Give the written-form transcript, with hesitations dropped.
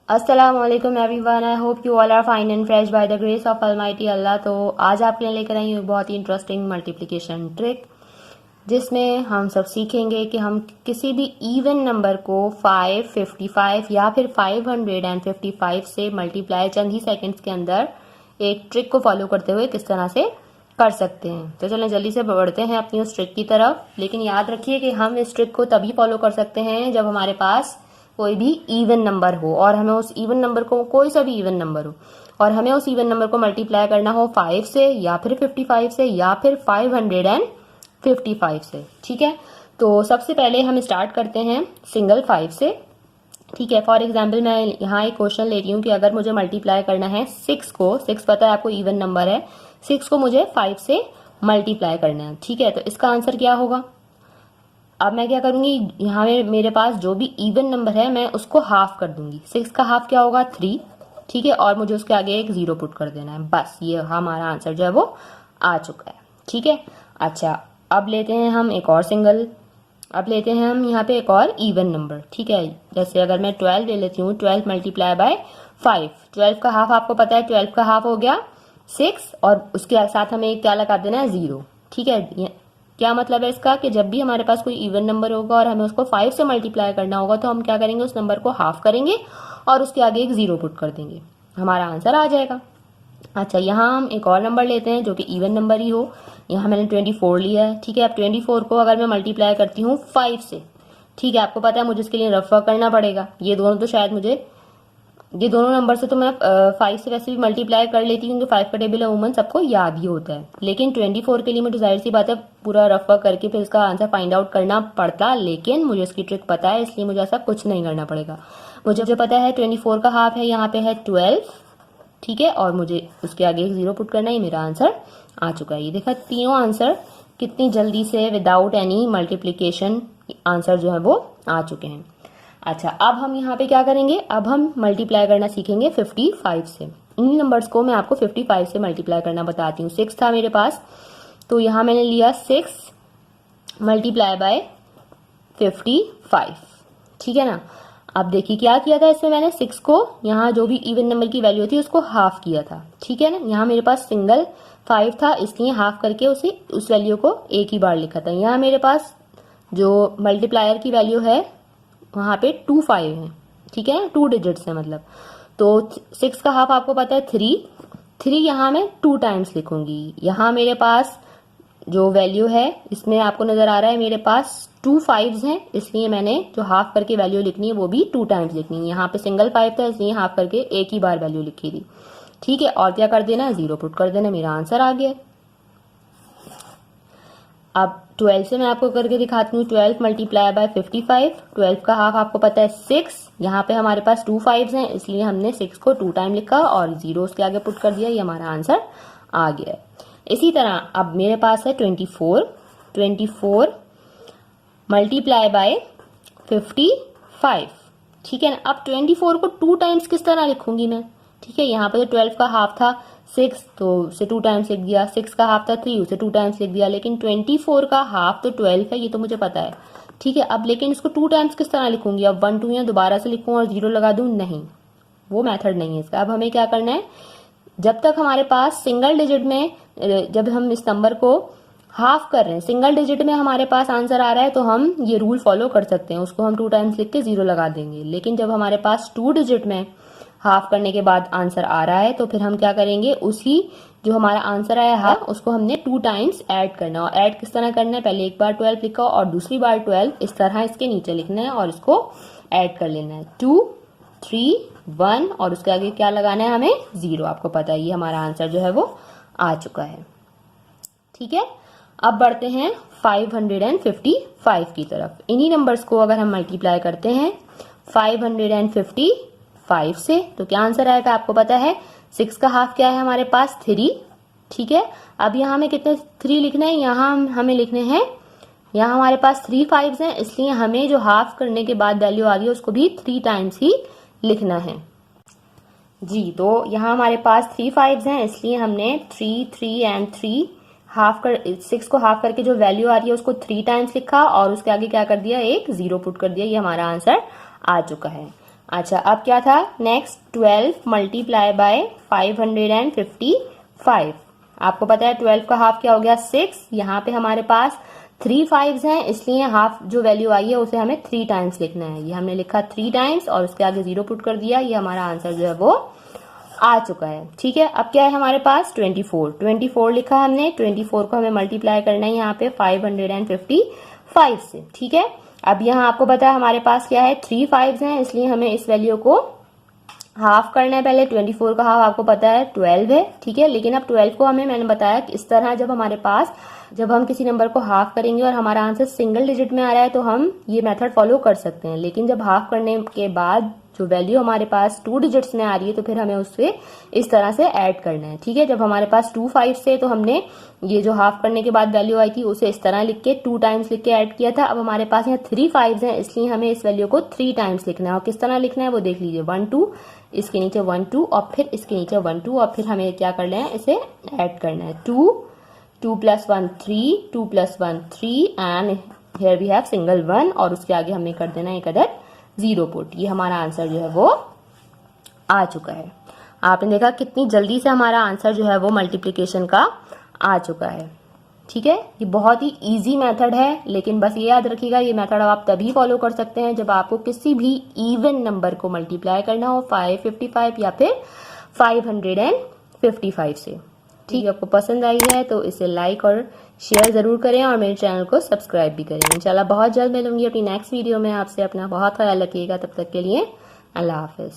अस्सलाम वालेकुम everyone. I hope you all are fine and fresh by the grace of almighty Allah. तो आज आपके लिए लेकर आई हूँ बहुत ही इंटरेस्टिंग मल्टीप्लिकेशन ट्रिक, जिसमें हम सब सीखेंगे कि हम किसी भी इवन नंबर को 555 या फिर 555 से मल्टीप्लाई चंद ही सेकंड्स के अंदर एक ट्रिक को फॉलो करते हुए किस तरह से कर सकते हैं। तो चलें जल्दी से बढ़ते हैं अपनी उस ट्रिक की तरफ। लेकिन याद रखिए कि हम इस ट्रिक को तभी फॉलो कर सकते हैं जब हमारे पास कोई भी इवन नंबर हो, और हमें उस इवन नंबर को, कोई सा भी इवन नंबर हो, और हमें उस इवन नंबर को मल्टीप्लाई करना हो 5 से या फिर 55 से या फिर 555 से। ठीक है, तो सबसे पहले हम स्टार्ट करते हैं सिंगल 5 से। ठीक है, फॉर एग्जाम्पल मैं यहाँ एक क्वेश्चन ले रही हूँ कि अगर मुझे मल्टीप्लाई करना है 6 को, 6 पता है आपको इवन नंबर है, 6 को मुझे 5 से मल्टीप्लाई करना है। ठीक है, तो इसका आंसर क्या होगा। अब मैं क्या करूंगी, यहाँ मेरे पास जो भी इवन नंबर है मैं उसको हाफ कर दूंगी। 6 का हाफ क्या होगा 3। ठीक है, और मुझे उसके आगे एक 0 पुट कर देना है। बस ये हमारा आंसर जो है वो आ चुका है। ठीक है, अच्छा अब लेते हैं हम एक और सिंगल, अब लेते हैं हम यहाँ पे एक और इवन नंबर। ठीक है, जैसे अगर मैं 12 ले लेती हूँ, 12 मल्टीप्लाई बाय 5। 12 का हाफ आपको पता है, 12 का हाफ हो गया 6, और उसके साथ हमें क्या लगा देना है 0। ठीक है, क्या मतलब है इसका कि जब भी हमारे पास कोई इवन नंबर होगा और हमें उसको 5 से मल्टीप्लाई करना होगा तो हम क्या करेंगे, उस नंबर को हाफ करेंगे और उसके आगे एक 0 पुट कर देंगे, हमारा आंसर आ जाएगा। अच्छा, यहाँ हम एक और नंबर लेते हैं जो कि इवन नंबर ही हो। यहाँ मैंने 24 लिया है। ठीक है, अब 24 को अगर मैं मल्टीप्लाई करती हूँ 5 से, ठीक है, आपको पता है मुझे इसके लिए रफ वर्क करना पड़ेगा। ये दोनों तो शायद मुझे, ये दोनों नंबर से तो मैं 5 से वैसे भी मल्टीप्लाई कर लेती हूँ, क्योंकि 5 का टेबल अमूमन सबको याद ही होता है। लेकिन 24 के लिए मुझे जाहिर सी बात है पूरा रफ वर्क करके फिर इसका आंसर फाइंड आउट करना पड़ता, लेकिन मुझे इसकी ट्रिक पता है, इसलिए मुझे ऐसा कुछ नहीं करना पड़ेगा। मुझे जो पता है 24 का हाफ है, यहाँ पे है 12। ठीक है, और मुझे उसके आगे एक 0 पुट करना है, मेरा आंसर आ चुका है। ये देखा, तीनों आंसर कितनी जल्दी से विदाउट एनी मल्टीप्लीकेशन आंसर जो है वो आ चुके हैं। अच्छा, अब हम यहाँ पे क्या करेंगे, अब हम मल्टीप्लाई करना सीखेंगे 55 से। इन नंबर्स को मैं आपको 55 से मल्टीप्लाई करना बताती हूँ। 6 था मेरे पास, तो यहाँ मैंने लिया 6 मल्टीप्लाई बाय 55। ठीक है ना। अब देखिए क्या किया था इसमें, मैंने 6 को, यहाँ जो भी इवन नंबर की वैल्यू थी उसको हाफ किया था। ठीक है ना, यहाँ मेरे पास सिंगल 5 था, इसलिए हाफ करके उसे, उस वैल्यू को एक ही बार लिखा था। यहाँ मेरे पास जो मल्टीप्लायर की वैल्यू है वहां पे 25 है। ठीक है, 2 डिजिट्स है मतलब। तो 6 का हाफ आपको पता है 3 यहाँ मैं 2 टाइम्स लिखूंगी। यहाँ मेरे पास जो वैल्यू है इसमें आपको नजर आ रहा है मेरे पास 2 5s हैं, इसलिए मैंने जो हाफ करके वैल्यू लिखनी है वो भी 2 टाइम्स लिखनी है। यहाँ पे सिंगल 5 था इसलिए हाफ करके एक ही बार वैल्यू लिखी थी। ठीक है, और क्या कर देना, 0 पुट कर देना, मेरा आंसर आ गया। अब 12 से मैं आपको करके दिखाती हूँ। 12 मल्टीप्लाई बाय 55। 12 का हाफ आपको पता है 6। यहाँ पे हमारे पास 2 5s हैं, इसलिए हमने 6 को 2 टाइम लिखा और 0 उसके आगे पुट कर दिया, ये हमारा आंसर आ गया है। इसी तरह अब मेरे पास है 24। 24 मल्टीप्लाई बाय 55। ठीक है ना। अब 24 को 2 टाइम्स किस तरह लिखूंगी मैं। ठीक है, यहाँ पे 12 का हाफ था 6, तो उसे 2 टाइम्स लिख दिया। 6 का हाफ था 3, उसे 2 टाइम्स लिख दिया। लेकिन 24 का हाफ तो 12 है, ये तो मुझे पता है। ठीक है, अब लेकिन इसको 2 टाइम्स किस तरह लिखूंगी। अब 1 2 या दोबारा से लिखूं और 0 लगा दूं, नहीं, वो मेथड नहीं है इसका। अब हमें क्या करना है, जब तक हमारे पास सिंगल डिजिट में, जब हम इस नंबर को हाफ कर रहे हैं, सिंगल डिजिट में हमारे पास आंसर आ रहा है, तो हम ये रूल फॉलो कर सकते हैं, उसको हम 2 टाइम्स लिख के 0 लगा देंगे। लेकिन जब हमारे पास 2 डिजिट में हाफ करने के बाद आंसर आ रहा है, तो फिर हम क्या करेंगे, उसी जो हमारा आंसर आया है उसको हमने 2 टाइम्स ऐड करना। और ऐड किस तरह करना है, पहले एक बार 12 लिखा और दूसरी बार 12 इस तरह इसके नीचे लिखना है और इसको ऐड कर लेना है। 2 3 1 और उसके आगे क्या लगाना है हमें, 0। आपको पता है ये हमारा आंसर जो है वो आ चुका है। ठीक है, अब बढ़ते हैं 555 की तरफ। इन्हीं नंबर्स को अगर हम मल्टीप्लाई करते हैं 555 से, तो क्या आंसर आएगा आपको पता है। 6 का हाफ क्या है हमारे पास 3। ठीक है, अब यहाँ हमें कितने 3 लिखने हैं, यहाँ हमें लिखने हैं, यहाँ हमारे पास 3 5s हैं, इसलिए हमें जो हाफ करने के बाद वैल्यू आ गई उसको भी 3 टाइम्स ही लिखना है जी। तो यहाँ हमारे पास 3 5s हैं, इसलिए हमने 3 3 एंड 3 हाफ कर, 6 को हाफ करके जो वैल्यू आ रही है उसको 3 टाइम्स लिखा और उसके आगे क्या कर दिया, एक 0 पुट कर दिया, ये हमारा आंसर आ चुका है। अच्छा, अब क्या था नेक्स्ट, 12 मल्टीप्लाई बाय 555। आपको पता है 12 का हाफ क्या हो गया 6। यहाँ पे हमारे पास 3 5s हैं, इसलिए हाफ जो वैल्यू आई है उसे हमें 3 टाइम्स लिखना है। ये हमने लिखा 3 टाइम्स और उसके आगे 0 पुट कर दिया। ये हमारा आंसर जो है वो आ चुका है। ठीक है, अब क्या है हमारे पास 24 लिखा हमने। 24 को हमें मल्टीप्लाई करना है यहाँ पे 555 से। ठीक है, अब यहाँ आपको पता है हमारे पास क्या है 3 5s हैं, इसलिए हमें इस वैल्यू को हाफ करना है। पहले 24 का हाफ आपको पता है 12 है। ठीक है, लेकिन अब 12 को मैंने बताया कि इस तरह जब हम किसी नंबर को हाफ करेंगे और हमारा आंसर सिंगल डिजिट में आ रहा है तो हम ये मेथड फॉलो कर सकते हैं। लेकिन जब हाफ करने के बाद जो वैल्यू हमारे पास 2 डिजिट्स में आ रही है तो फिर हमें उससे इस तरह से ऐड करना है। ठीक है, जब हमारे पास 2 5 से तो हमने ये जो हाफ करने के बाद वैल्यू आई थी उसे इस तरह लिख के 2 टाइम्स लिख के ऐड किया था। अब हमारे पास यहाँ 3 5s हैं, इसलिए हमें इस वैल्यू को 3 टाइम्स लिखना है। और किस तरह लिखना है वो देख लीजिए, 1 2, इसके नीचे 1 2 और फिर इसके नीचे 1 2 और फिर हमें क्या करना है, इसे ऐड करना है। 2 2 + 1 3, 2 + 1 3 and here we have single 1 और उसके आगे हमें कर देना है एक अदद 0 पुट। ये हमारा आंसर जो है वो आ चुका है। आपने देखा कितनी जल्दी से हमारा आंसर जो है वो मल्टीप्लिकेशन का आ चुका है। ठीक है, ये बहुत ही इजी मेथड है, लेकिन बस ये याद रखिएगा ये मेथड आप तभी फॉलो कर सकते हैं जब आपको किसी भी इवन नंबर को मल्टीप्लाई करना हो 555 या फिर 555 से। ठीक है, आपको पसंद आई है तो इसे लाइक और शेयर जरूर करें और मेरे चैनल को सब्सक्राइब भी करें। इंशाल्लाह बहुत जल्द मिलूंगी अपनी नेक्स्ट वीडियो में आपसे। अपना बहुत ख्याल रखिएगा, तब तक के लिए अल्लाह हाफिज।